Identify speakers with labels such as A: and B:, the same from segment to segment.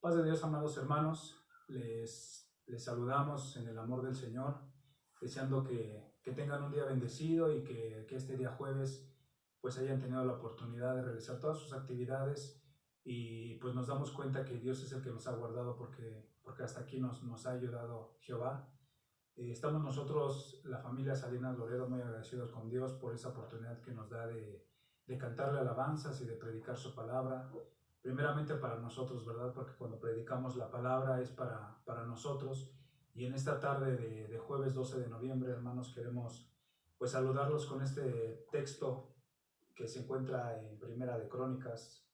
A: Paz de Dios, amados hermanos, les saludamos en el amor del Señor, deseando que tengan un día bendecido y que este día jueves pues hayan tenido la oportunidad de realizar todas sus actividades y pues nos damos cuenta que Dios es el que nos ha guardado porque hasta aquí nos ha ayudado Jehová. Estamos nosotros, la familia Salinas Loredo, muy agradecidos con Dios por esa oportunidad que nos da de cantarle alabanzas y de predicar su palabra. Primeramente para nosotros, ¿verdad? Porque cuando predicamos la palabra es para nosotros. Y en esta tarde de jueves 12 de noviembre, hermanos, queremos pues saludarlos con este texto que se encuentra en Primera de Crónicas,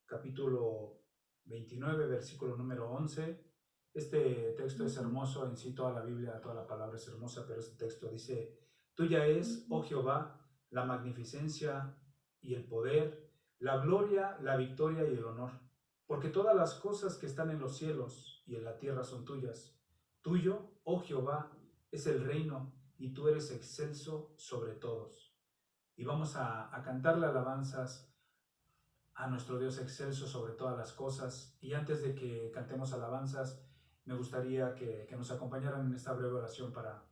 A: capítulo 29, versículo número 11. Este texto es hermoso, en sí toda la Biblia, toda la palabra es hermosa, pero este texto dice: Tuya es, oh Jehová, la magnificencia y el poder, la gloria, la victoria y el honor, porque todas las cosas que están en los cielos y en la tierra son tuyas. Tuyo, oh Jehová, es el reino, y tú eres excelso sobre todos. Y vamos a cantarle alabanzas a nuestro Dios excelso sobre todas las cosas. Y antes de que cantemos alabanzas, me gustaría que nos acompañaran en esta breve oración para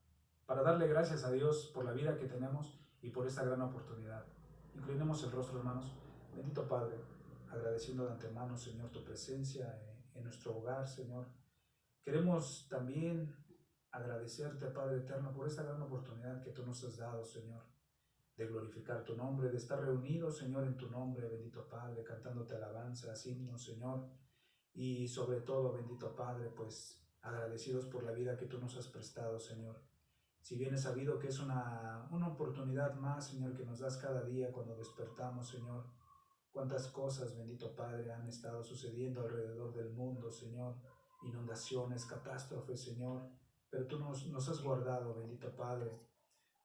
A: darle gracias a Dios por la vida que tenemos y por esta gran oportunidad. Inclinemos el rostro, hermanos. Bendito Padre, agradeciendo de antemano, Señor, tu presencia en nuestro hogar, Señor. Queremos también agradecerte, Padre eterno, por esta gran oportunidad que tú nos has dado, Señor, de glorificar tu nombre, de estar reunidos, Señor, en tu nombre, bendito Padre, cantándote alabanzas, himnos, Señor, y sobre todo, bendito Padre, pues agradecidos por la vida que tú nos has prestado, Señor. Si bien es sabido que es una oportunidad más, Señor, que nos das cada día cuando despertamos, Señor. Cuántas cosas, bendito Padre, han estado sucediendo alrededor del mundo, Señor. Inundaciones, catástrofes, Señor. Pero tú nos has guardado, bendito Padre.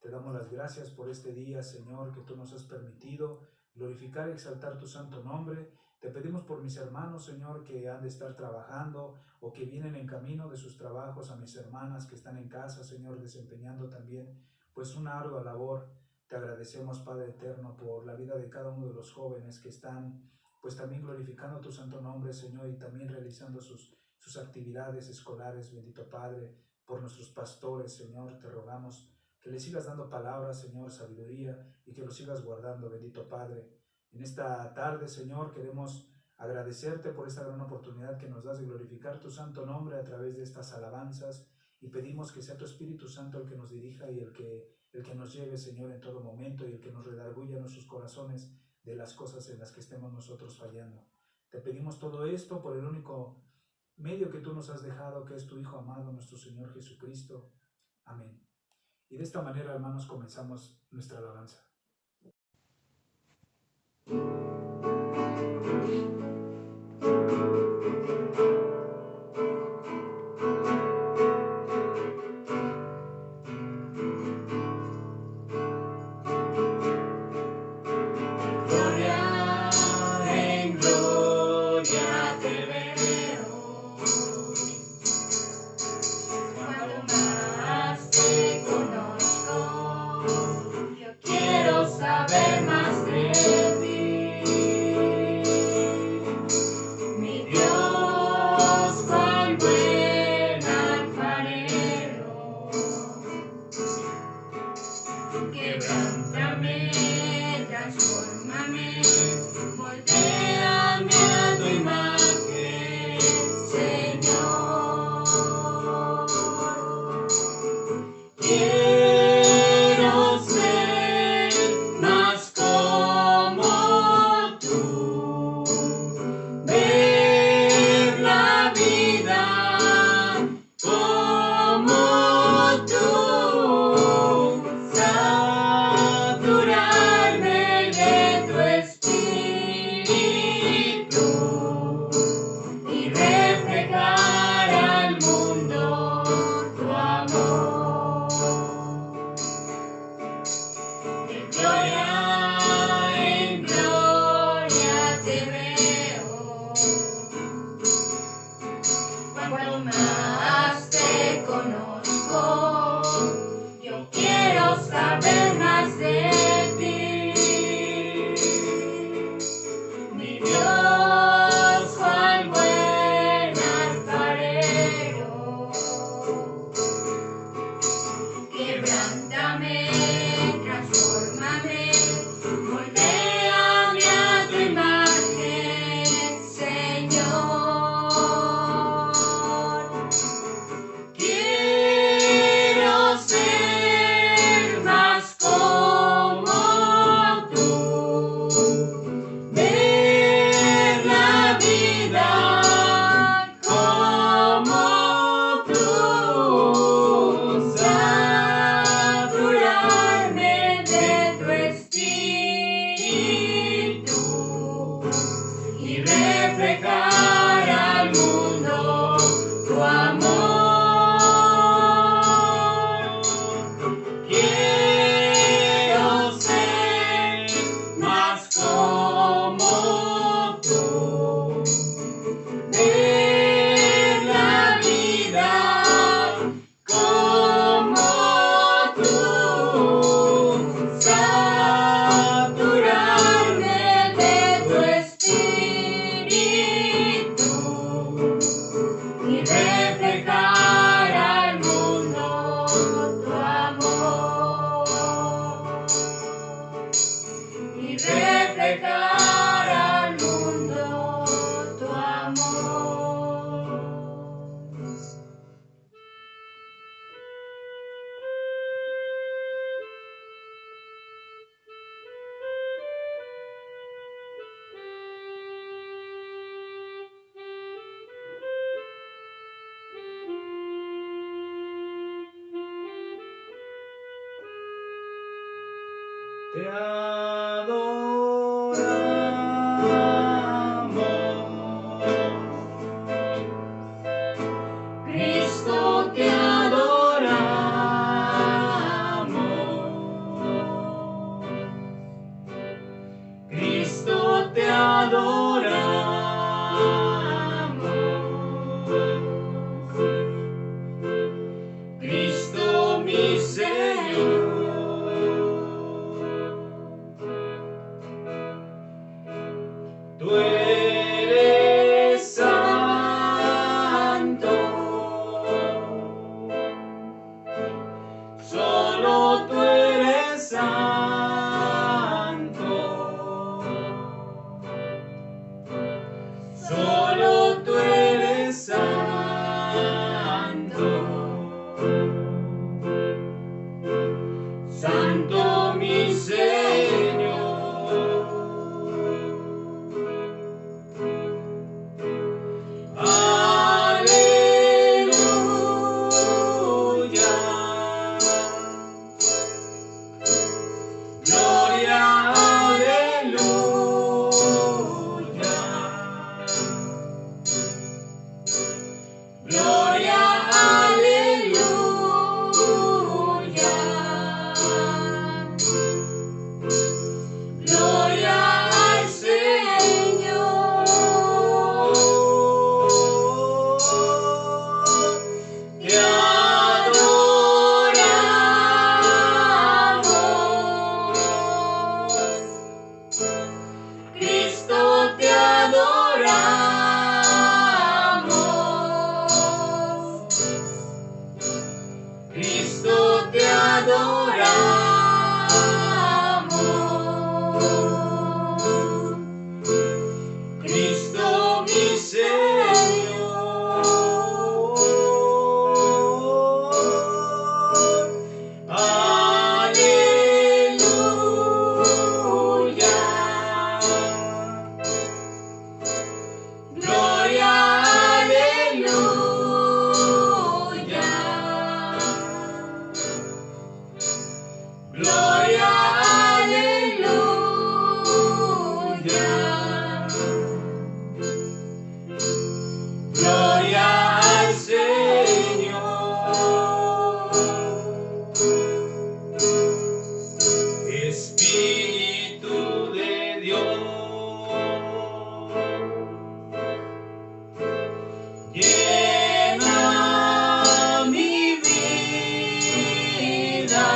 A: Te damos las gracias por este día, Señor, que tú nos has permitido glorificar y exaltar tu santo nombre. Te pedimos por mis hermanos, Señor, que han de estar trabajando o que vienen en camino de sus trabajos, a mis hermanas que están en casa, Señor, desempeñando también pues una ardua labor. Te agradecemos, Padre eterno, por la vida de cada uno de los jóvenes que están pues también glorificando tu santo nombre, Señor, y también realizando sus actividades escolares, bendito Padre. Por nuestros pastores, Señor, te rogamos que le sigas dando palabras, Señor, sabiduría, y que lo sigas guardando, bendito Padre. En esta tarde, Señor, queremos agradecerte por esta gran oportunidad que nos das de glorificar tu santo nombre a través de estas alabanzas, y pedimos que sea tu Espíritu Santo el que nos dirija y el que nos lleve, Señor, en todo momento, y el que nos redarguya en nuestros corazones de las cosas en las que estemos nosotros fallando. Te pedimos todo esto por el único medio que tú nos has dejado, que es tu Hijo amado, nuestro Señor Jesucristo. Amén. Y de esta manera, hermanos, comenzamos nuestra alabanza.
B: te adoramos. Cristo, te adoramos. Cristo, te adoramos. Cristo, mi Señor. Tú eres santo, solo tú eres santo, solo tú eres santo, santo mi Señor. Cristo, te adoramos. Cristo, mi Señor. Aleluya. Gloria, aleluya. Gloria, aleluya. Gloria al Señor. Espíritu de Dios, llena mi vida.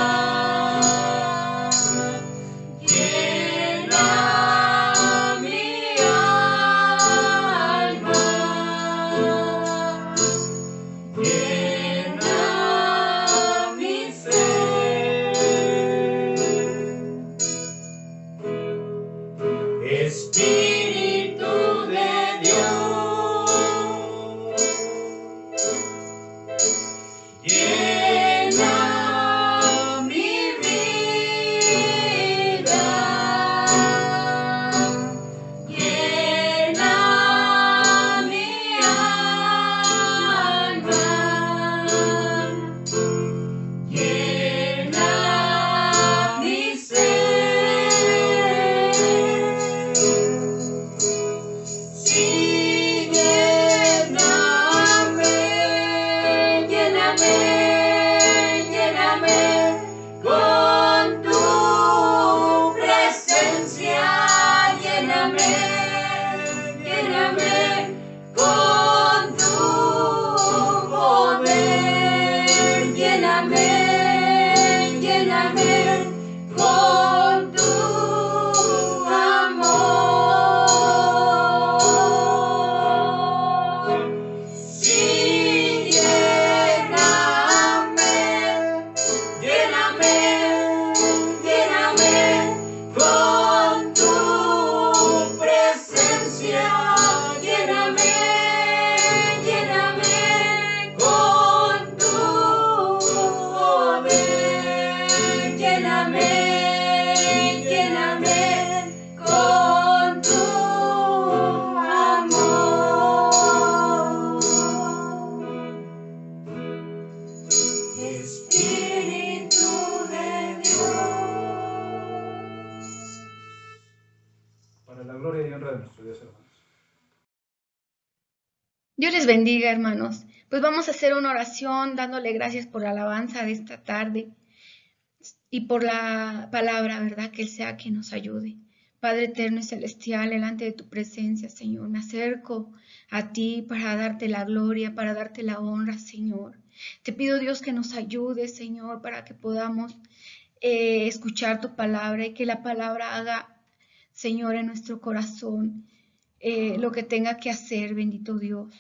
A: gloria y honra de nuestro Dios, hermanos.
C: Dios les bendiga, hermanos. Pues vamos a hacer una oración dándole gracias por la alabanza de esta tarde y por la palabra, ¿verdad? Que Él sea quien nos ayude. Padre eterno y celestial, delante de tu presencia, Señor, me acerco a ti para darte la gloria, para darte la honra, Señor. Te pido, Dios, que nos ayude, Señor, para que podamos escuchar tu palabra y que la palabra haga, Señor, en nuestro corazón lo que tenga que hacer, bendito Dios.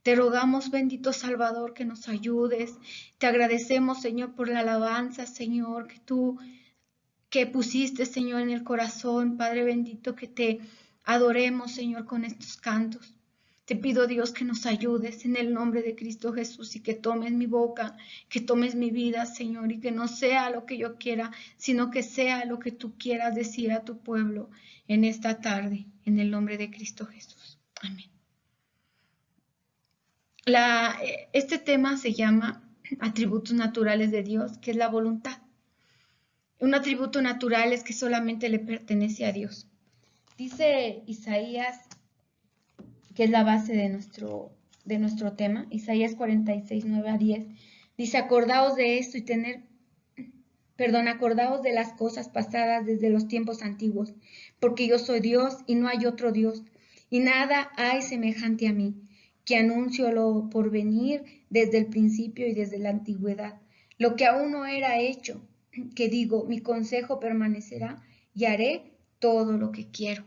C: Te rogamos, bendito Salvador, que nos ayudes. Te agradecemos, Señor, por la alabanza, Señor, que tú pusiste, Señor, en el corazón, Padre bendito, que te adoremos, Señor, con estos cantos. Te pido, Dios, que nos ayudes en el nombre de Cristo Jesús y que tomes mi boca, que tomes mi vida, Señor, y que no sea lo que yo quiera, sino que sea lo que tú quieras decir a tu pueblo en esta tarde, en el nombre de Cristo Jesús. Amén. Este tema se llama atributos naturales de Dios, que es la voluntad. Un atributo natural es que solamente le pertenece a Dios. Dice Isaías, que es la base de nuestro tema, Isaías 46, 9 a 10, dice, acordaos de esto y acordaos de las cosas pasadas desde los tiempos antiguos, porque yo soy Dios y no hay otro Dios, y nada hay semejante a mí, que anuncio lo por venir desde el principio y desde la antigüedad, lo que aún no era hecho, que digo, mi consejo permanecerá y haré todo lo que quiero.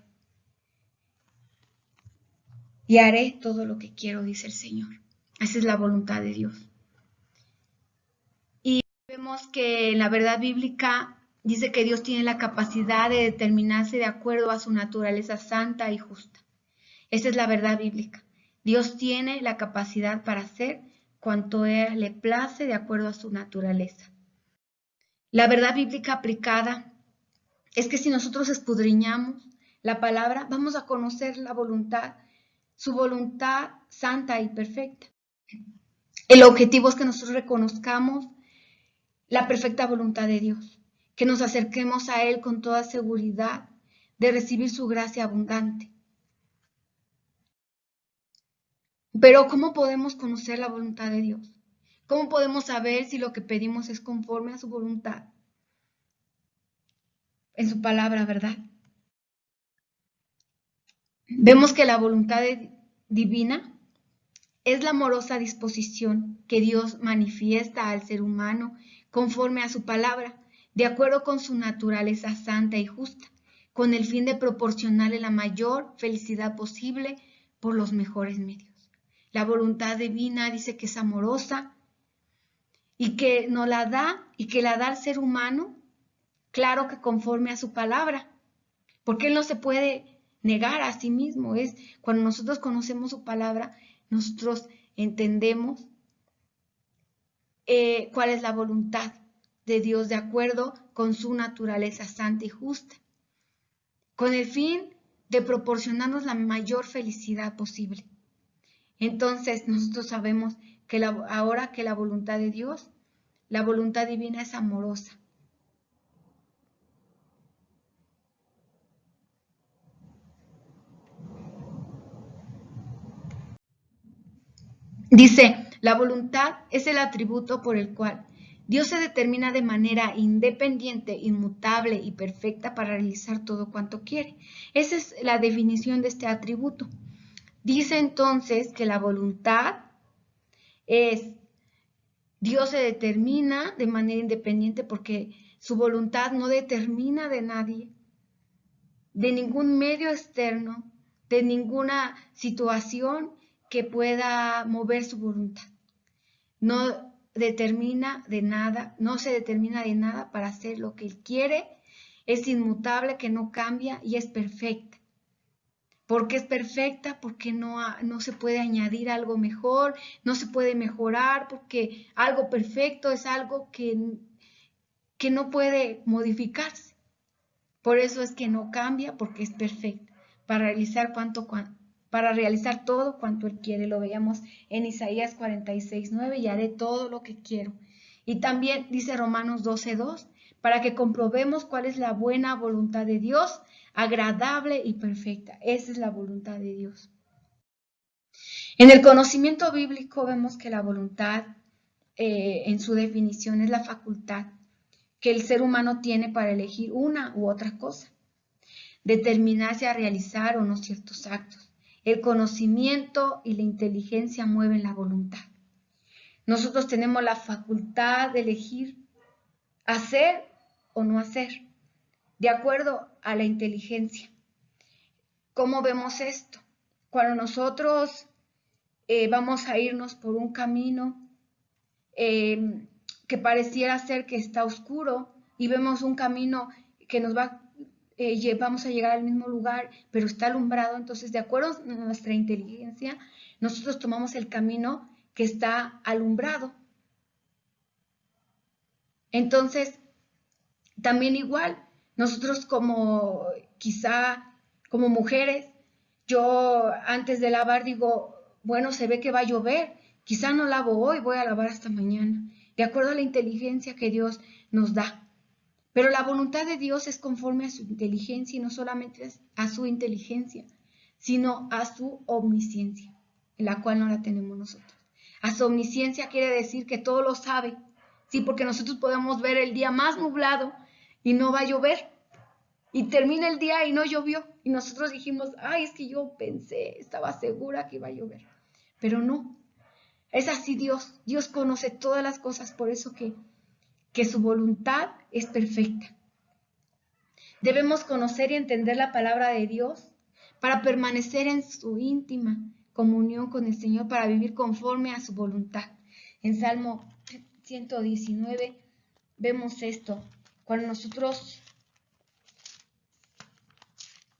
C: Y haré todo lo que quiero, dice el Señor. Esa es la voluntad de Dios. Y vemos que en la verdad bíblica dice que Dios tiene la capacidad de determinarse de acuerdo a su naturaleza santa y justa. Esa es la verdad bíblica. Dios tiene la capacidad para hacer cuanto a Él le place de acuerdo a su naturaleza. La verdad bíblica aplicada es que si nosotros escudriñamos la palabra, vamos a conocer la voluntad, su voluntad santa y perfecta. El objetivo es que nosotros reconozcamos la perfecta voluntad de Dios, que nos acerquemos a Él con toda seguridad de recibir su gracia abundante. Pero ¿cómo podemos conocer la voluntad de Dios? ¿Cómo podemos saber si lo que pedimos es conforme a su voluntad? En su palabra, ¿verdad? Vemos que la voluntad divina es la amorosa disposición que Dios manifiesta al ser humano conforme a su palabra, de acuerdo con su naturaleza santa y justa, con el fin de proporcionarle la mayor felicidad posible por los mejores medios. La voluntad divina dice que es amorosa y que nos la da y que la da al ser humano, claro que conforme a su palabra, porque Él no se puede negar a sí mismo. Es cuando nosotros conocemos su palabra, nosotros entendemos cuál es la voluntad de Dios de acuerdo con su naturaleza santa y justa, con el fin de proporcionarnos la mayor felicidad posible. Entonces nosotros sabemos que ahora que la voluntad de Dios, la voluntad divina es amorosa. Dice, la voluntad es el atributo por el cual Dios se determina de manera independiente, inmutable y perfecta para realizar todo cuanto quiere. Esa es la definición de este atributo. Dice entonces que la voluntad es, Dios se determina de manera independiente porque su voluntad no determina de nadie, de ningún medio externo, de ninguna situación que pueda mover su voluntad. No determina de nada, no se determina de nada para hacer lo que Él quiere, es inmutable, que no cambia y es perfecta. ¿Por qué es perfecta? Porque no se puede añadir algo mejor, no se puede mejorar, porque algo perfecto es algo que no puede modificarse. Por eso es que no cambia, porque es perfecta, para realizar todo cuanto Él quiere. Lo veíamos en Isaías 46, 9, y haré todo lo que quiero. Y también dice Romanos 12:2, para que comprobemos cuál es la buena voluntad de Dios, agradable y perfecta. Esa es la voluntad de Dios. En el conocimiento bíblico vemos que la voluntad, en su definición, es la facultad que el ser humano tiene para elegir una u otra cosa, determinarse a realizar o no ciertos actos. El conocimiento y la inteligencia mueven la voluntad. Nosotros tenemos la facultad de elegir hacer o no hacer, de acuerdo a la inteligencia. ¿Cómo vemos esto? Cuando nosotros vamos a irnos por un camino que pareciera ser que está oscuro y vemos un camino que nos va, vamos a llegar al mismo lugar, pero está alumbrado, entonces de acuerdo a nuestra inteligencia, nosotros tomamos el camino que está alumbrado. Entonces, también igual, nosotros quizá como mujeres, yo antes de lavar digo, bueno, se ve que va a llover, quizá no lavo hoy, voy a lavar hasta mañana, de acuerdo a la inteligencia que Dios nos da. Pero la voluntad de Dios es conforme a su inteligencia y no solamente a su inteligencia, sino a su omnisciencia, la cual no la tenemos nosotros. A su omnisciencia quiere decir que todo lo sabe, sí, porque nosotros podemos ver el día más nublado y no va a llover. Y termina el día y no llovió. Y nosotros dijimos, ay, es que yo pensé, estaba segura que iba a llover. Pero no, es así Dios. Dios conoce todas las cosas, por eso que su voluntad es perfecta. Debemos conocer y entender la palabra de Dios para permanecer en su íntima comunión con el Señor, para vivir conforme a su voluntad. En Salmo 119 vemos esto, cuando nosotros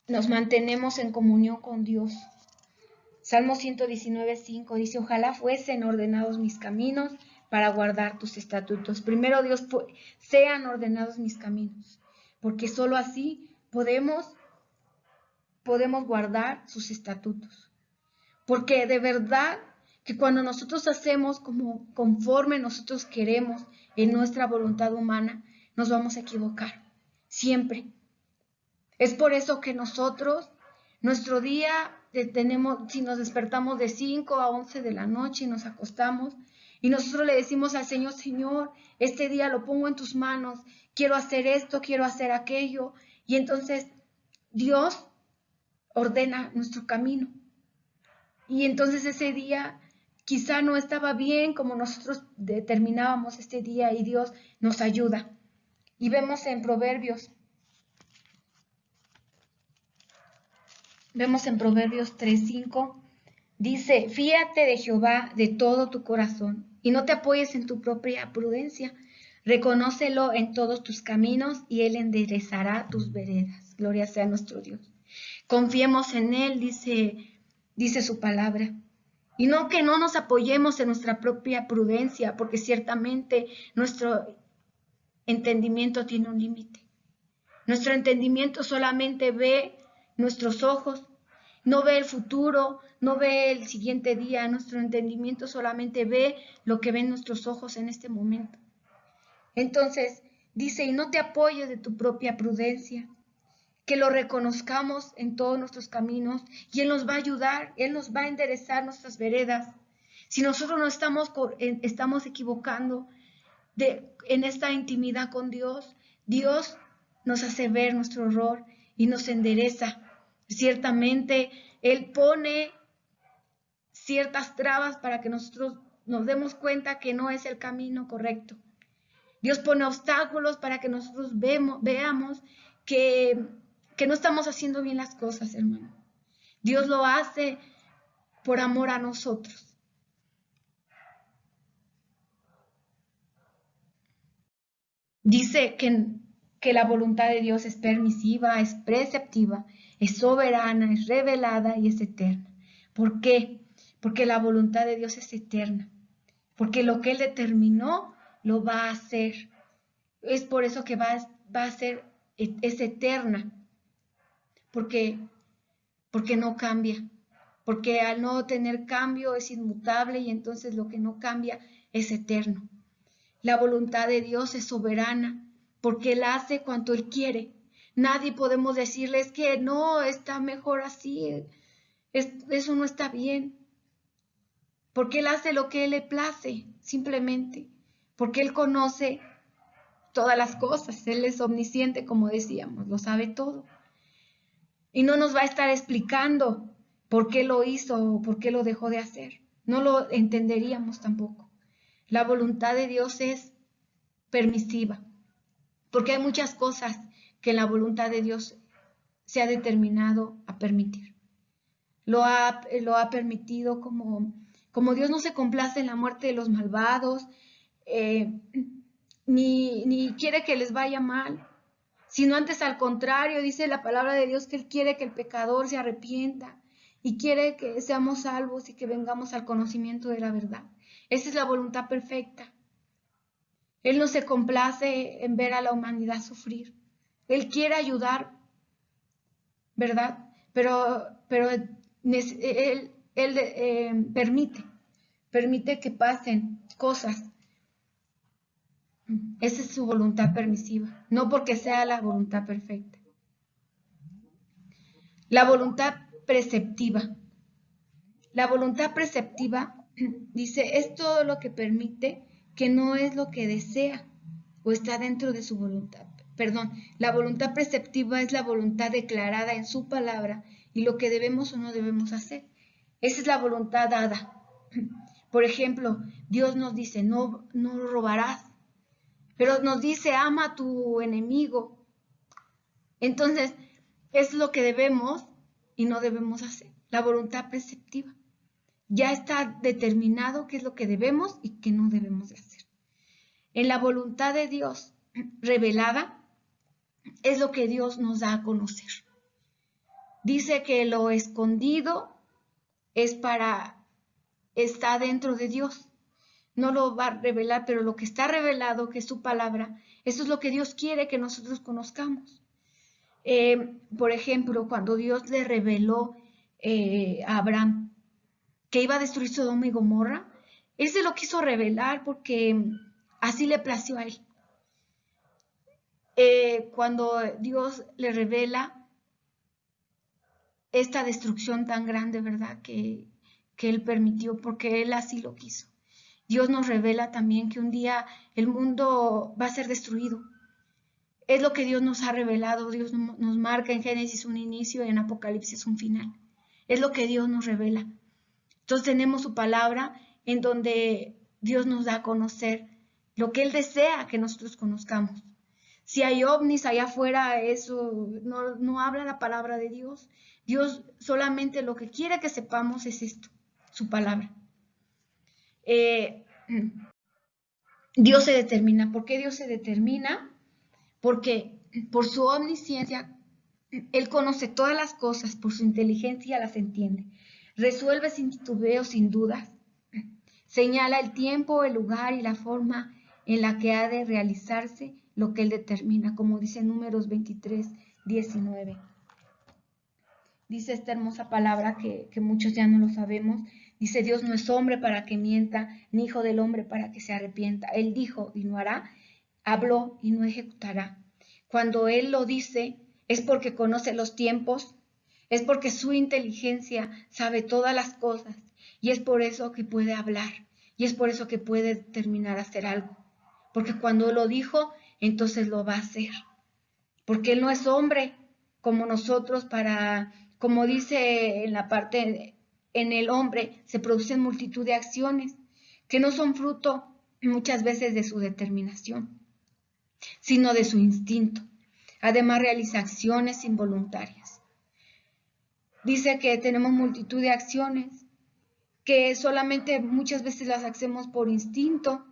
C: nos mantenemos en comunión con Dios. Salmo 119:5 dice, ojalá fuesen ordenados mis caminos para guardar tus estatutos. Primero Dios, sean ordenados mis caminos, porque solo así podemos guardar sus estatutos. Porque de verdad que cuando nosotros hacemos como conforme nosotros queremos en nuestra voluntad humana, nos vamos a equivocar, siempre. Es por eso que nosotros, nuestro día, si nos despertamos de 5 a 11 de la noche y nos acostamos, y nosotros le decimos al Señor, Señor, este día lo pongo en tus manos, quiero hacer esto, quiero hacer aquello, y entonces Dios ordena nuestro camino. Y entonces ese día quizá no estaba bien como nosotros determinábamos este día y Dios nos ayuda. Y vemos en Proverbios 3:5, dice, fíate de Jehová de todo tu corazón y no te apoyes en tu propia prudencia. Reconócelo en todos tus caminos y Él enderezará tus veredas. Gloria sea a nuestro Dios. Confiemos en Él, dice su palabra. Y no que no nos apoyemos en nuestra propia prudencia, porque ciertamente nuestro entendimiento tiene un límite. Nuestro entendimiento solamente ve nuestros ojos, no ve el futuro, no ve el siguiente día. Nuestro entendimiento solamente ve lo que ven nuestros ojos en este momento. Entonces, dice, y no te apoyes de tu propia prudencia, que lo reconozcamos en todos nuestros caminos y Él nos va a ayudar, Él nos va a enderezar nuestras veredas. Si nosotros no estamos equivocando en esta intimidad con Dios, Dios nos hace ver nuestro error y nos endereza. Ciertamente, Él pone ciertas trabas para que nosotros nos demos cuenta que no es el camino correcto. Dios pone obstáculos para que nosotros veamos que no estamos haciendo bien las cosas, hermano. Dios lo hace por amor a nosotros. Dice que la voluntad de Dios es permisiva, es preceptiva, es soberana, es revelada y es eterna. ¿Por qué? Porque la voluntad de Dios es eterna. Porque lo que Él determinó, lo va a hacer. Es por eso que va a ser, es eterna. Porque no cambia. Porque al no tener cambio es inmutable y entonces lo que no cambia es eterno. La voluntad de Dios es soberana, porque Él hace cuanto Él quiere. Nadie podemos decirles que no, está mejor así, eso no está bien. Porque Él hace lo que Él le place, simplemente. Porque Él conoce todas las cosas, Él es omnisciente, como decíamos, lo sabe todo. Y no nos va a estar explicando por qué lo hizo o por qué lo dejó de hacer. No lo entenderíamos tampoco. La voluntad de Dios es permisiva, porque hay muchas cosas que la voluntad de Dios se ha determinado a permitir. Lo ha permitido como Dios no se complace en la muerte de los malvados, ni quiere que les vaya mal, sino antes al contrario, dice la palabra de Dios que Él quiere que el pecador se arrepienta y quiere que seamos salvos y que vengamos al conocimiento de la verdad. Esa es la voluntad perfecta. Él no se complace en ver a la humanidad sufrir. Él quiere ayudar, ¿verdad? Pero Él permite que pasen cosas. Esa es su voluntad permisiva, no porque sea la voluntad perfecta. La voluntad preceptiva. La voluntad preceptiva, dice, es todo lo que permite que no es lo que desea o está dentro de su voluntad. Perdón, la voluntad preceptiva es la voluntad declarada en su palabra y lo que debemos o no debemos hacer. Esa es la voluntad dada. Por ejemplo, Dios nos dice, no robarás, pero nos dice, ama a tu enemigo. Entonces, es lo que debemos y no debemos hacer. La voluntad preceptiva. Ya está determinado qué es lo que debemos y qué no debemos de hacer. En la voluntad de Dios revelada es lo que Dios nos da a conocer. Dice que lo escondido está dentro de Dios. No lo va a revelar, pero lo que está revelado, que es su palabra, eso es lo que Dios quiere que nosotros conozcamos. Por ejemplo, cuando Dios le reveló a Abraham que iba a destruir Sodoma y Gomorra, Él se lo quiso revelar porque así le plació a Él. Cuando Dios le revela esta destrucción tan grande, ¿verdad? Que Él permitió porque Él así lo quiso. Dios nos revela también que un día el mundo va a ser destruido. Es lo que Dios nos ha revelado. Dios nos marca en Génesis un inicio y en Apocalipsis un final. Es lo que Dios nos revela. Entonces tenemos su palabra en donde Dios nos da a conocer lo que Él desea que nosotros conozcamos. Si hay ovnis allá afuera, eso no habla la palabra de Dios. Dios solamente lo que quiere que sepamos es esto, su palabra. Dios se determina. ¿Por qué Dios se determina? Porque por su omnisciencia, Él conoce todas las cosas, por su inteligencia las entiende. Resuelve sin titubeo, sin dudas. Señala el tiempo, el lugar y la forma en la que ha de realizarse lo que Él determina, como dice Números 23, 19. Dice esta hermosa palabra que muchos ya no lo sabemos. Dice, Dios no es hombre para que mienta, ni hijo del hombre para que se arrepienta. Él dijo y no hará, habló y no ejecutará. Cuando Él lo dice, es porque conoce los tiempos, es porque su inteligencia sabe todas las cosas y es por eso que puede hablar y es por eso que puede determinar hacer algo. Porque cuando lo dijo, entonces lo va a hacer. Porque Él no es hombre como nosotros como dice en la parte, en el hombre se producen multitud de acciones que no son fruto muchas veces de su determinación, sino de su instinto. Además realiza acciones involuntarias. Dice que tenemos multitud de acciones que solamente muchas veces las hacemos por instinto,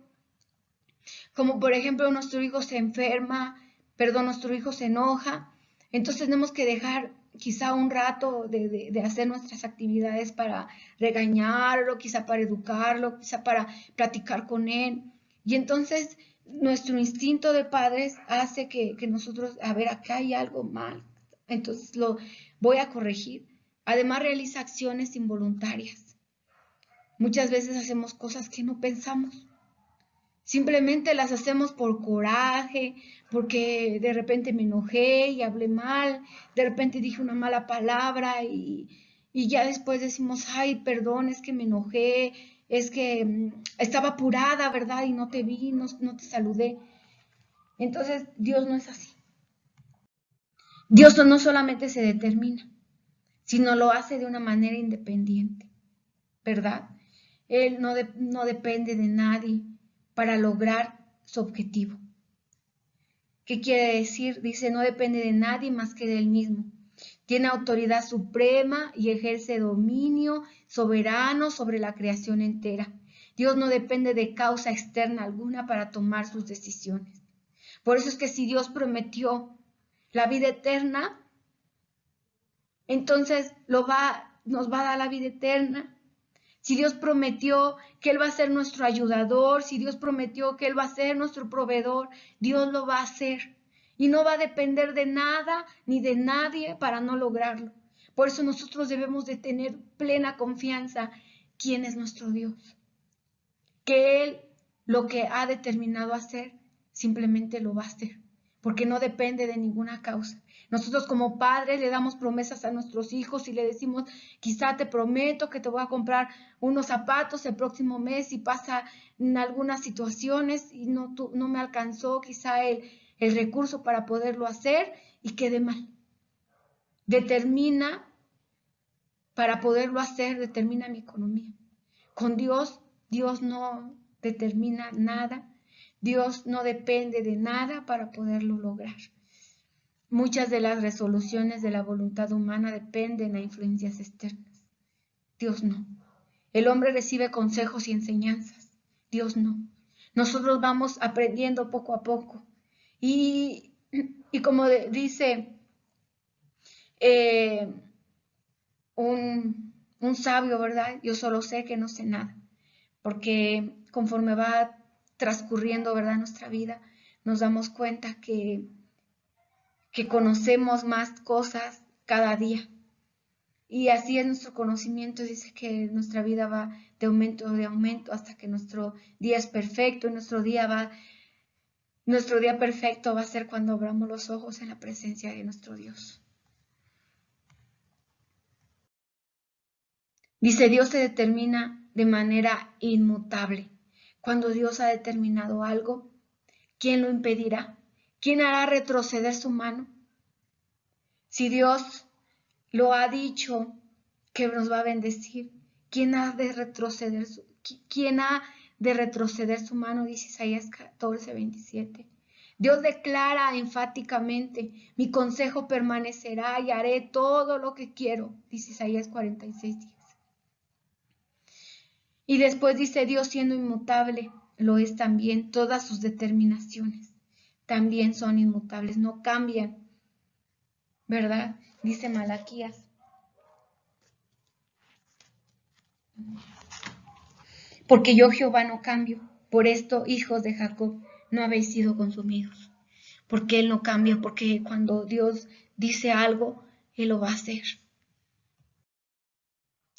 C: como por ejemplo nuestro hijo se enferma, nuestro hijo se enoja, entonces tenemos que dejar quizá un rato de hacer nuestras actividades para regañarlo, quizá para educarlo, quizá para platicar con él. Y entonces nuestro instinto de padres hace que nosotros, a ver, acá hay algo mal, entonces lo voy a corregir. Además realiza acciones involuntarias. Muchas veces hacemos cosas que no pensamos. Simplemente las hacemos por coraje, porque de repente me enojé y hablé mal, de repente dije una mala palabra y ya después decimos, ay, perdón, es que me enojé, es que estaba apurada, ¿verdad? Y no te vi, no te saludé. Entonces, Dios no es así. Dios no solamente se determina, sino lo hace de una manera independiente, ¿verdad? Él no depende de nadie para lograr su objetivo. ¿Qué quiere decir? Dice, no depende de nadie más que de él mismo. Tiene autoridad suprema y ejerce dominio soberano sobre la creación entera. Dios no depende de causa externa alguna para tomar sus decisiones. Por eso es que si Dios prometió la vida eterna, entonces nos va a dar la vida eterna. Si Dios prometió que Él va a ser nuestro ayudador, si Dios prometió que Él va a ser nuestro proveedor, Dios lo va a hacer. Y no va a depender de nada ni de nadie para no lograrlo. Por eso nosotros debemos de tener plena confianza quién es nuestro Dios. Que Él lo que ha determinado hacer, simplemente lo va a hacer. Porque no depende de ninguna causa. Nosotros como padres le damos promesas a nuestros hijos y le decimos, quizá te prometo que te voy a comprar unos zapatos el próximo mes y pasa en algunas situaciones y no me alcanzó quizá el recurso para poderlo hacer y quede mal. Para poderlo hacer, determina mi economía. Con Dios no determina nada. Dios no depende de nada para poderlo lograr. Muchas de las resoluciones de la voluntad humana dependen de influencias externas. Dios no. El hombre recibe consejos y enseñanzas. Dios no. Nosotros vamos aprendiendo poco a poco. Y como dice un sabio, ¿verdad? Yo solo sé que no sé nada. Porque conforme va transcurriendo, ¿verdad?, nuestra vida, nos damos cuenta que conocemos más cosas cada día. Y así es nuestro conocimiento, dice que nuestra vida va de aumento hasta que nuestro día es perfecto. Y nuestro día perfecto va a ser cuando abramos los ojos en la presencia de nuestro Dios. Dice, Dios se determina de manera inmutable. Cuando Dios ha determinado algo, ¿quién lo impedirá? ¿Quién hará retroceder su mano? Si Dios lo ha dicho que nos va a bendecir, ¿quién ha de retroceder su mano? Dice Isaías 14:27. Dios declara enfáticamente, mi consejo permanecerá y haré todo lo que quiero, dice Isaías 46:10. Y después dice, Dios siendo inmutable, lo es también, todas sus determinaciones también son inmutables, no cambian, ¿verdad? Dice Malaquías. Porque yo Jehová no cambio, por esto, hijos de Jacob, no habéis sido consumidos. Porque Él no cambia, porque cuando Dios dice algo, Él lo va a hacer.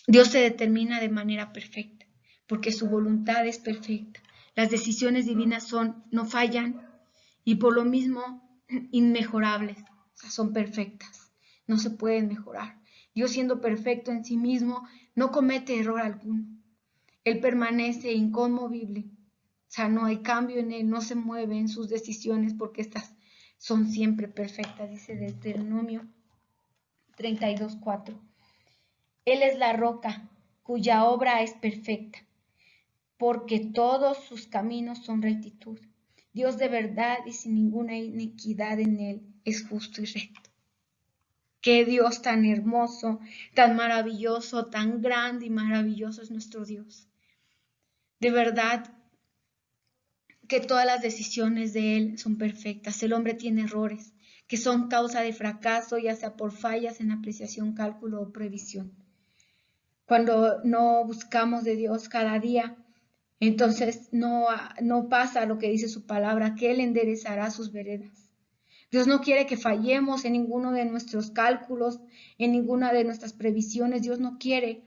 C: Dios se determina de manera perfecta, porque su voluntad es perfecta. Las decisiones divinas no fallan y por lo mismo inmejorables, o sea, son perfectas, no se pueden mejorar. Dios siendo perfecto en sí mismo, no comete error alguno. Él permanece inconmovible, o sea, no hay cambio en Él, no se mueve en sus decisiones porque estas son siempre perfectas, dice Deuteronomio 32:4. Él es la roca, cuya obra es perfecta, porque todos sus caminos son rectitud. Dios de verdad y sin ninguna iniquidad en Él es justo y recto. Qué Dios tan hermoso, tan maravilloso, tan grande y maravilloso es nuestro Dios. De verdad que todas las decisiones de Él son perfectas. El hombre tiene errores que son causa de fracaso, ya sea por fallas en apreciación, cálculo o previsión. Cuando no buscamos de Dios cada día, entonces no pasa lo que dice su palabra, que Él enderezará sus veredas. Dios no quiere que fallemos en ninguno de nuestros cálculos, en ninguna de nuestras previsiones. Dios no quiere.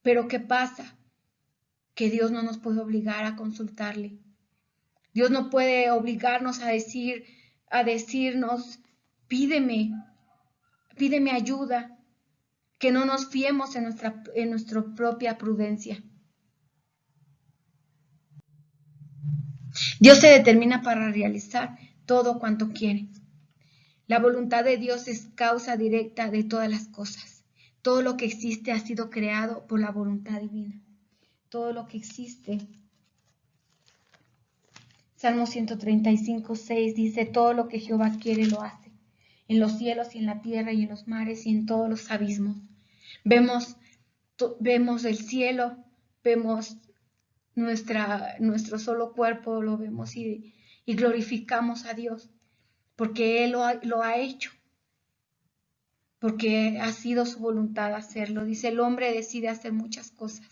C: Pero ¿qué pasa? Que Dios no nos puede obligar a consultarle. Dios no puede obligarnos a decirnos, pídeme ayuda, que no nos fiemos en nuestra propia prudencia. Dios se determina para realizar todo cuanto quiere. La voluntad de Dios es causa directa de todas las cosas. Todo lo que existe ha sido creado por la voluntad divina. Todo lo que existe. Salmo 135:6 dice, todo lo que Jehová quiere lo hace, en los cielos y en la tierra y en los mares y en todos los abismos. Vemos el cielo, vemos nuestro solo cuerpo, lo vemos y glorificamos a Dios, porque Él lo ha hecho, porque ha sido su voluntad hacerlo. Dice, el hombre decide hacer muchas cosas,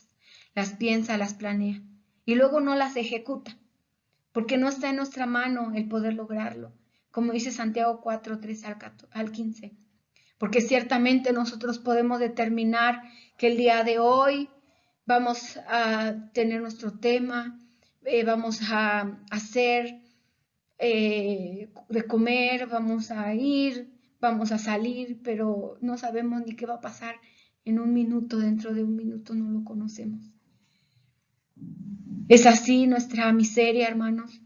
C: las piensa, las planea, y luego no las ejecuta, porque no está en nuestra mano el poder lograrlo, como dice Santiago 4:3 al 15. Porque ciertamente nosotros podemos determinar que el día de hoy vamos a tener nuestro tema, vamos a hacer de comer, vamos a ir, vamos a salir, pero no sabemos ni qué va a pasar en un minuto, dentro de un minuto no lo conocemos. Es así nuestra miseria, hermanos,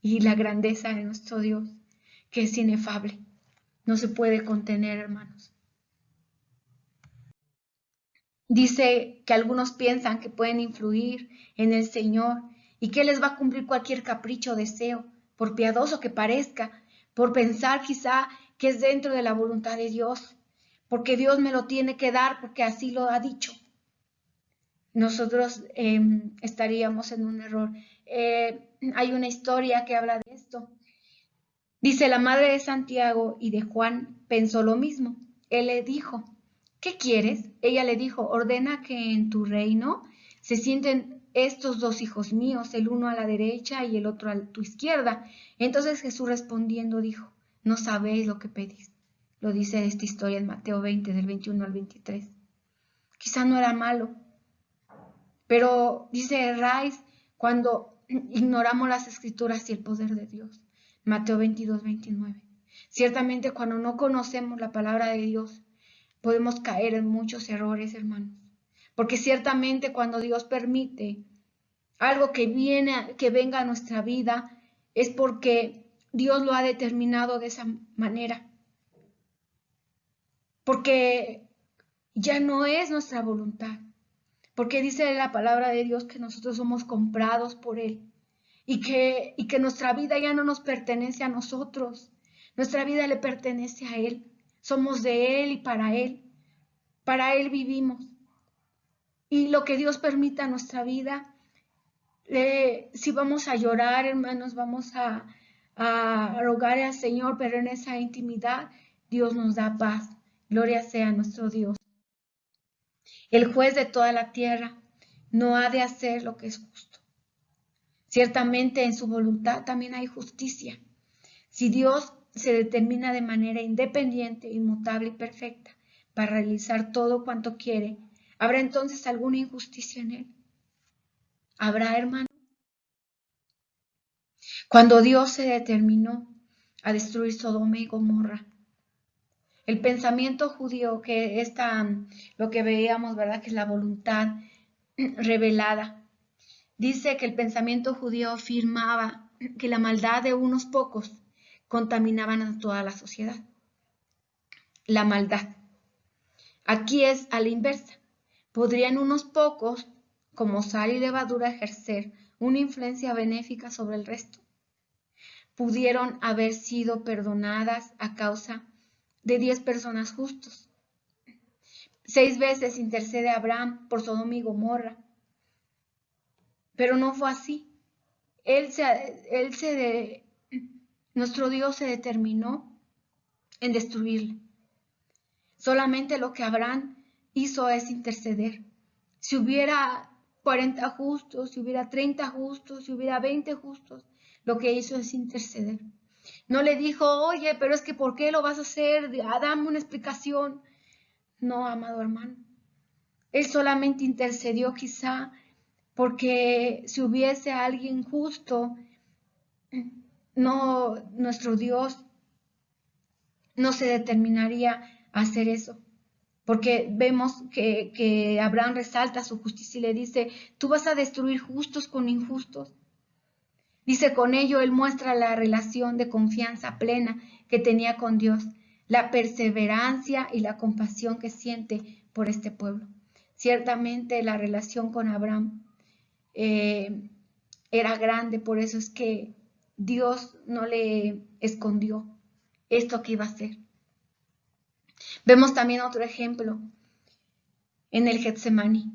C: y la grandeza de nuestro Dios, que es inefable, no se puede contener, hermanos. Dice que algunos piensan que pueden influir en el Señor y que les va a cumplir cualquier capricho o deseo, por piadoso que parezca, por pensar quizá que es dentro de la voluntad de Dios, porque Dios me lo tiene que dar porque así lo ha dicho. Nosotros estaríamos en un error. Hay una historia que habla de esto. Dice, la madre de Santiago y de Juan pensó lo mismo. Él le dijo, ¿qué quieres? Ella le dijo, ordena que en tu reino se sienten estos dos hijos míos, el uno a la derecha y el otro a tu izquierda. Entonces Jesús respondiendo dijo, no sabéis lo que pedís. Lo dice esta historia en Mateo 20, del 21 al 23. Quizá no era malo, pero dice Rice, cuando ignoramos las escrituras y el poder de Dios. Mateo 22:29. Ciertamente cuando no conocemos la palabra de Dios, podemos caer en muchos errores, hermanos. Porque ciertamente cuando Dios permite algo que venga a nuestra vida, es porque Dios lo ha determinado de esa manera. Porque ya no es nuestra voluntad. Porque dice la palabra de Dios que nosotros somos comprados por Él. Y que nuestra vida ya no nos pertenece a nosotros. Nuestra vida le pertenece a Él. Somos de Él y para Él. Para Él vivimos. Y lo que Dios permita en nuestra vida, si vamos a llorar, hermanos, vamos a rogar al Señor, pero en esa intimidad Dios nos da paz. Gloria sea a nuestro Dios. El juez de toda la tierra no ha de hacer lo que es justo. Ciertamente en su voluntad también hay justicia. Si Dios se determina de manera independiente, inmutable y perfecta para realizar todo cuanto quiere, ¿habrá entonces alguna injusticia en Él? ¿Habrá, hermano? Cuando Dios se determinó a destruir Sodoma y Gomorra, el pensamiento judío, que lo que veíamos, ¿verdad? Que es la voluntad revelada. Dice que el pensamiento judío afirmaba que la maldad de unos pocos contaminaban a toda la sociedad. La maldad. Aquí es a la inversa. ¿Podrían unos pocos, como sal y levadura, ejercer una influencia benéfica sobre el resto? ¿Pudieron haber sido perdonadas a causa de 10 personas justos? 6 veces intercede Abraham por Sodoma y Gomorra. Pero no fue así. Nuestro Dios se determinó en destruirle. Solamente lo que Abraham hizo es interceder. Si hubiera 40 justos, si hubiera 30 justos, si hubiera 20 justos, lo que hizo es interceder. No le dijo, oye, pero es que ¿por qué lo vas a hacer? Dame una explicación. No, amado hermano. Él solamente intercedió quizá porque si hubiese alguien justo, no, nuestro Dios no se determinaría a hacer eso. Porque vemos que Abraham resalta su justicia y le dice, tú vas a destruir justos con injustos. Dice, con ello él muestra la relación de confianza plena que tenía con Dios, la perseverancia y la compasión que siente por este pueblo. Ciertamente la relación con Abraham era grande, por eso es que Dios no le escondió esto que iba a hacer. Vemos también otro ejemplo en el Getsemaní.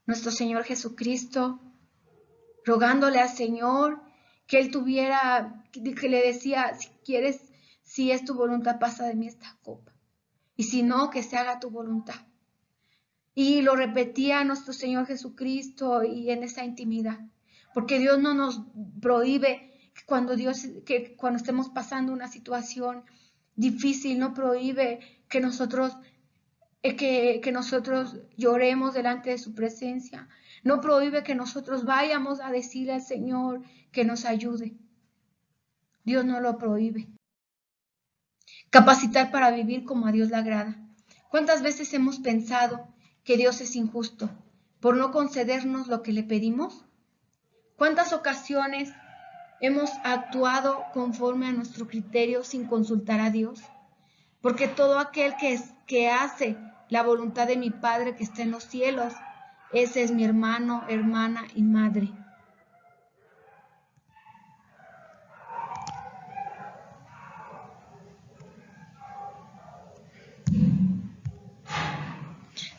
C: Nuestro Señor Jesucristo rogándole al Señor que él tuviera, que le decía, si quieres, si es tu voluntad, pasa de mí esta copa. Y si no, que se haga tu voluntad. Y lo repetía nuestro Señor Jesucristo y en esa intimidad. Porque Dios no nos prohíbe que cuando estemos pasando una situación difícil, no prohíbe que nosotros lloremos delante de su presencia. No prohíbe que nosotros vayamos a decirle al Señor que nos ayude. Dios no lo prohíbe. Capacitar para vivir como a Dios le agrada. ¿Cuántas veces hemos pensado que Dios es injusto por no concedernos lo que le pedimos? ¿Cuántas ocasiones hemos actuado conforme a nuestro criterio sin consultar a Dios? Porque todo aquel que hace la voluntad de mi Padre que está en los cielos, ese es mi hermano, hermana y madre.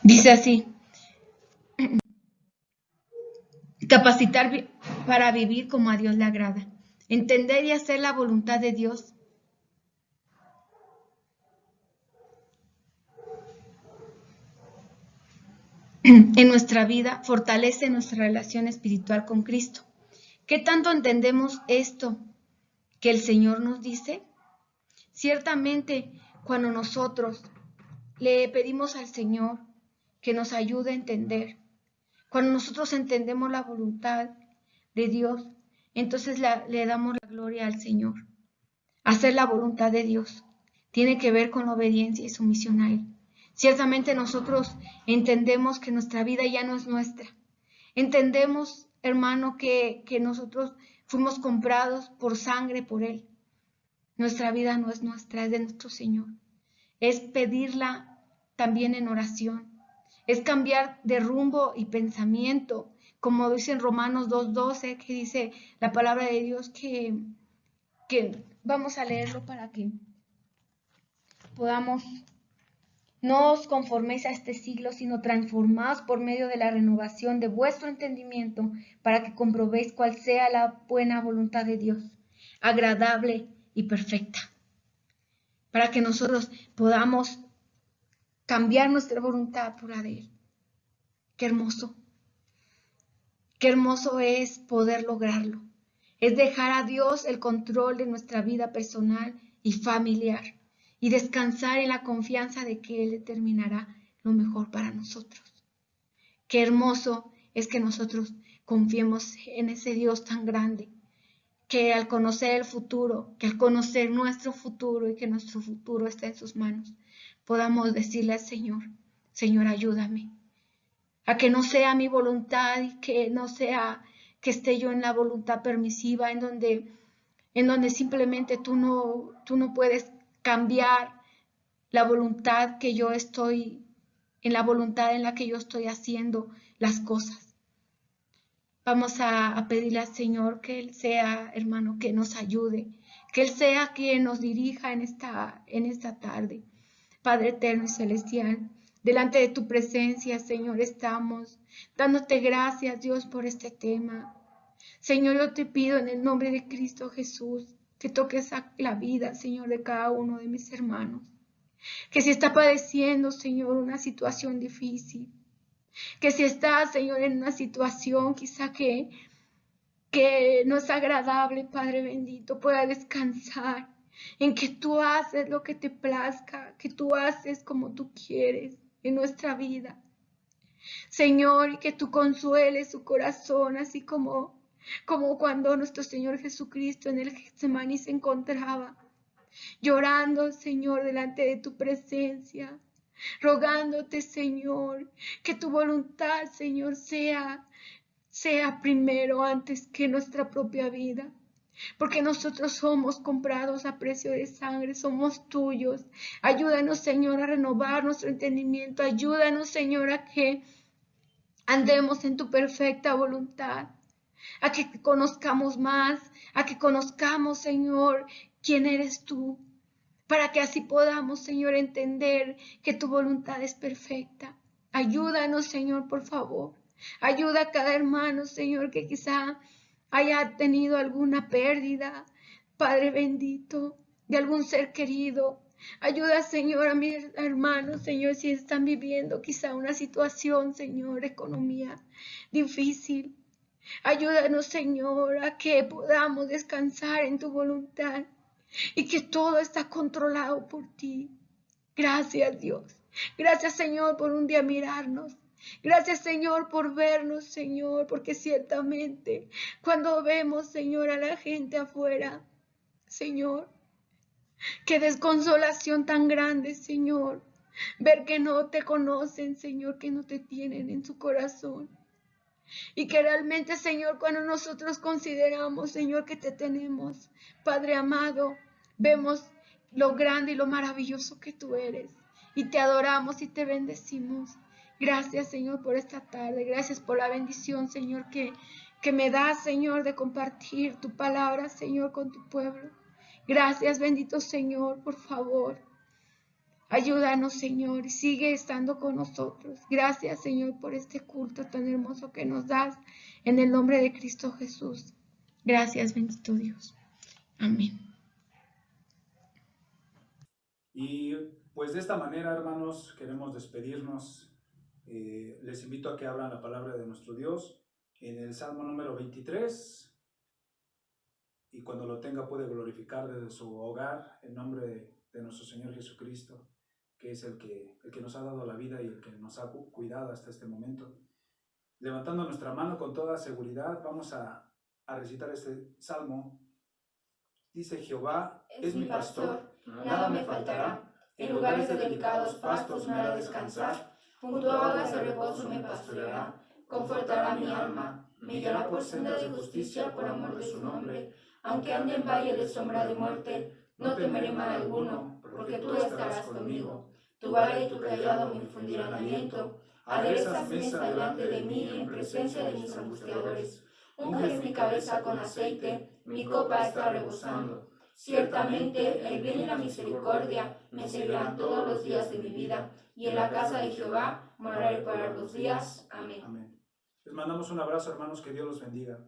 C: Dice así, capacitar para vivir como a Dios le agrada, entender y hacer la voluntad de Dios. En nuestra vida fortalece nuestra relación espiritual con Cristo. ¿Qué tanto entendemos esto que el Señor nos dice? Ciertamente, cuando nosotros le pedimos al Señor que nos ayude a entender, cuando nosotros entendemos la voluntad de Dios, entonces le damos la gloria al Señor. Hacer la voluntad de Dios tiene que ver con la obediencia y sumisión a Él. Ciertamente nosotros entendemos que nuestra vida ya no es nuestra. Entendemos, hermano, que nosotros fuimos comprados por sangre por Él. Nuestra vida no es nuestra, es de nuestro Señor. Es pedirla también en oración. Es cambiar de rumbo y pensamiento, como dice en Romanos 2:12, que dice la palabra de Dios que vamos a leerlo para que podamos, no os conforméis a este siglo, sino transformaos por medio de la renovación de vuestro entendimiento, para que comprobéis cuál sea la buena voluntad de Dios, agradable y perfecta. Para que nosotros podamos cambiar nuestra voluntad por la de Él. Qué hermoso. Qué hermoso es poder lograrlo. Es dejar a Dios el control de nuestra vida personal y familiar y descansar en la confianza de que Él determinará lo mejor para nosotros. Qué hermoso es que nosotros confiemos en ese Dios tan grande, que al conocer el futuro, que al conocer nuestro futuro y que nuestro futuro está en sus manos, podamos decirle al Señor, Señor, ayúdame, a que no sea mi voluntad y que no sea que esté yo en la voluntad permisiva, en donde simplemente tú no puedes cambiar la voluntad que yo estoy, en la voluntad en la que yo estoy haciendo las cosas. Vamos a pedirle al Señor que Él sea, hermano, que nos ayude, que Él sea quien nos dirija en esta tarde. Padre eterno y celestial, delante de tu presencia, Señor, estamos dándote gracias, Dios, por este tema. Señor, yo te pido en el nombre de Cristo Jesús que toques la vida, Señor, de cada uno de mis hermanos. Que si está padeciendo, Señor, una situación difícil, que si está, Señor, en una situación quizá que no es agradable, Padre bendito, pueda descansar en que tú haces lo que te plazca, que tú haces como tú quieres en nuestra vida. Señor, y que tú consueles su corazón, así como como cuando nuestro Señor Jesucristo en el Getsemaní se encontraba, llorando, Señor, delante de tu presencia, rogándote, Señor, que tu voluntad, Señor, sea primero antes que nuestra propia vida. Porque nosotros somos comprados a precio de sangre, somos tuyos. Ayúdanos, Señor, a renovar nuestro entendimiento. Ayúdanos, Señor, a que andemos en tu perfecta voluntad, a que te conozcamos más, a que conozcamos, Señor, quién eres tú, para que así podamos, Señor, entender que tu voluntad es perfecta. Ayúdanos, Señor, por favor. Ayuda a cada hermano, Señor, que quizá haya tenido alguna pérdida, Padre bendito, de algún ser querido. Ayuda, Señor, a mis hermanos, Señor, si están viviendo quizá una situación, Señor, economía difícil. Ayúdanos, Señor, a que podamos descansar en tu voluntad y que todo está controlado por ti. Gracias, Dios. Gracias, Señor, por un día mirarnos. Gracias, Señor, por vernos, Señor, porque ciertamente cuando vemos, Señor, a la gente afuera, Señor, qué desconsolación tan grande, Señor, ver que no te conocen, Señor, que no te tienen en su corazón. Y que realmente, Señor, cuando nosotros consideramos, Señor, que te tenemos, Padre amado, vemos lo grande y lo maravilloso que tú eres. Y te adoramos y te bendecimos. Gracias, Señor, por esta tarde. Gracias por la bendición, Señor, que me das, Señor, de compartir tu palabra, Señor, con tu pueblo. Gracias, bendito Señor, por favor. Ayúdanos, Señor, y sigue estando con nosotros. Gracias, Señor, por este culto tan hermoso que nos das. En el nombre de Cristo Jesús. Gracias, bendito Dios. Amén.
A: Y pues de esta manera, hermanos, queremos despedirnos. Les invito a que abran la palabra de nuestro Dios en el Salmo número 23. Y cuando lo tenga puede glorificar desde su hogar el nombre de nuestro Señor Jesucristo, que es el que nos ha dado la vida y el que nos ha cuidado hasta este momento. Levantando nuestra mano con toda seguridad, vamos a recitar este salmo. Dice: Jehová es mi pastor, nada me faltará. En lugares de delicados pastos me hará descansar. Junto a aguas de reposo me pastoreará. Confortará mi alma. Me guiará por sendas de justicia por amor de su nombre. Aunque ande en valle de sombra de muerte, no temeré mal alguno, porque tú estarás conmigo. Tu vara y tu cayado me infundirán aliento. Aderezas mesa delante de mí en presencia de mis angustiadores. Unges mi cabeza con aceite, mi copa está rebosando. Ciertamente el bien y la misericordia me seguirán todos los días de mi vida, y en la casa de Jehová moraré por largos días. Amén. Les mandamos un abrazo, hermanos, que Dios los bendiga.